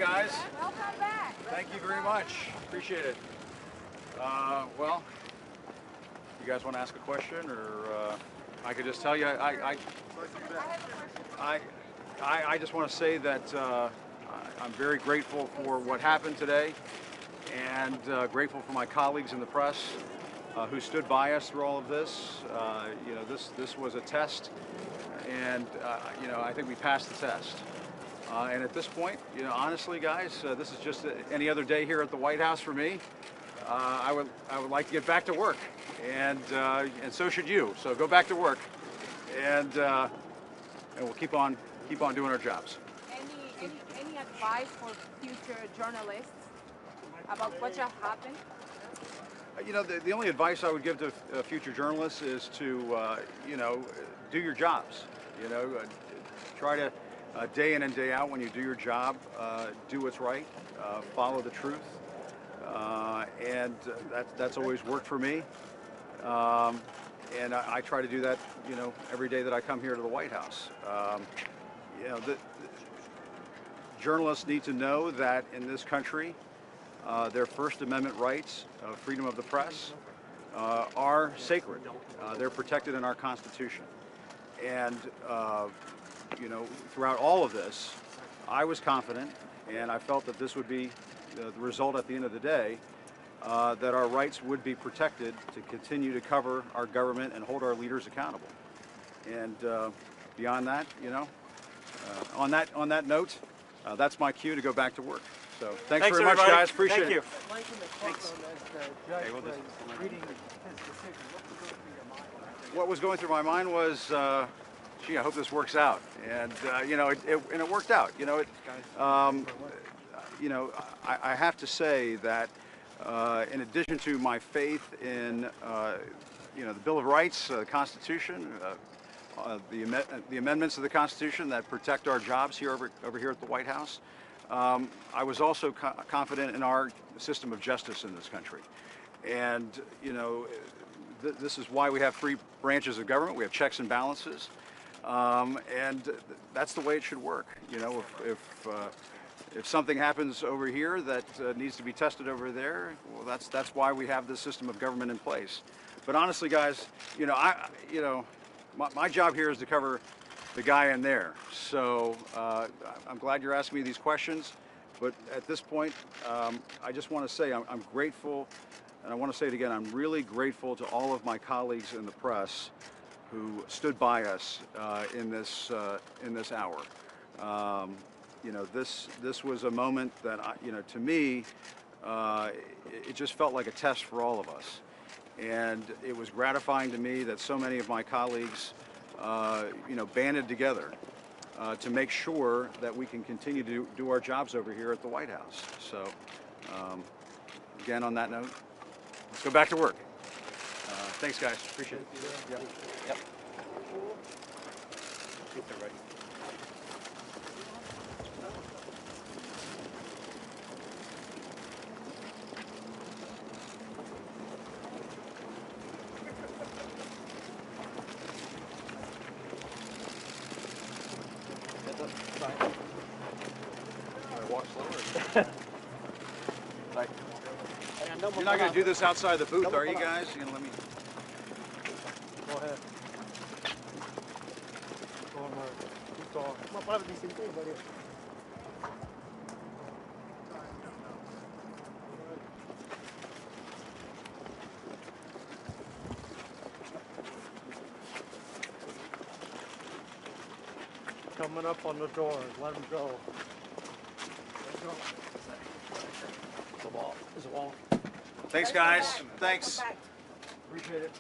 guys. Welcome back. Thank you very much. Appreciate it. Well, you guys want to ask a question, or I could just tell you. I just want to say that I'm very grateful for what happened today, and grateful for my colleagues in the press who stood by us through all of this. You know, this was a test, and you know, I think we passed the test. And at this point, you know, honestly, guys, this is just any other day here at the White House for me. I would like to get back to work, and so should you. So go back to work, and we'll keep on doing our jobs. Any advice for future journalists about what just happened? You know, the only advice I would give to future journalists is to, you know, do your jobs. You know, try to day in and day out, when you do your job, do what's right, follow the truth, and that's always worked for me. And I try to do that, you know, every day that I come here to the White House. You know, journalists need to know that in this country, their First Amendment rights, freedom of the press, are sacred. They're protected in our Constitution. And you know, throughout all of this, I was confident, and I felt that this would be the result at the end of the day, that our rights would be protected to continue to cover our government and hold our leaders accountable. And beyond that, you know, on that note, that's my cue to go back to work. So thanks very much, guys. Appreciate it. Thanks. What was going through my mind was, gee, I hope this works out. And you know, it worked out. You know, you know, I have to say that in addition to my faith in you know, the Bill of Rights, the Constitution, the amendments of the Constitution that protect our jobs here over here at the White House, I was also confident in our system of justice in this country. And you know, this is why we have three branches of government. We have checks and balances, and that's the way it should work. You know, if something happens over here that needs to be tested over there, well, that's why we have this system of government in place. But honestly, guys, you know, my job here is to cover the guy in there. So I'm glad you're asking me these questions. But at this point, I just want to say I'm grateful, and I want to say it again. I'm really grateful to all of my colleagues in the press who stood by us in this hour. You know, this was a moment that you know, to me, it just felt like a test for all of us, and it was gratifying to me that so many of my colleagues, you know, banded together to make sure that we can continue to do our jobs over here at the White House. So, again, on that note, let's go back to work. Thanks, guys. Appreciate it. Yep. Yep. Keep that ready. Walk slower. Like, you're not going to do this outside the booth, are you guys? You're going to let me... Go ahead. Coming up on the doors, let them go. Let them go. It's a wall. It's a wall. Thanks, guys. Thanks. Appreciate it.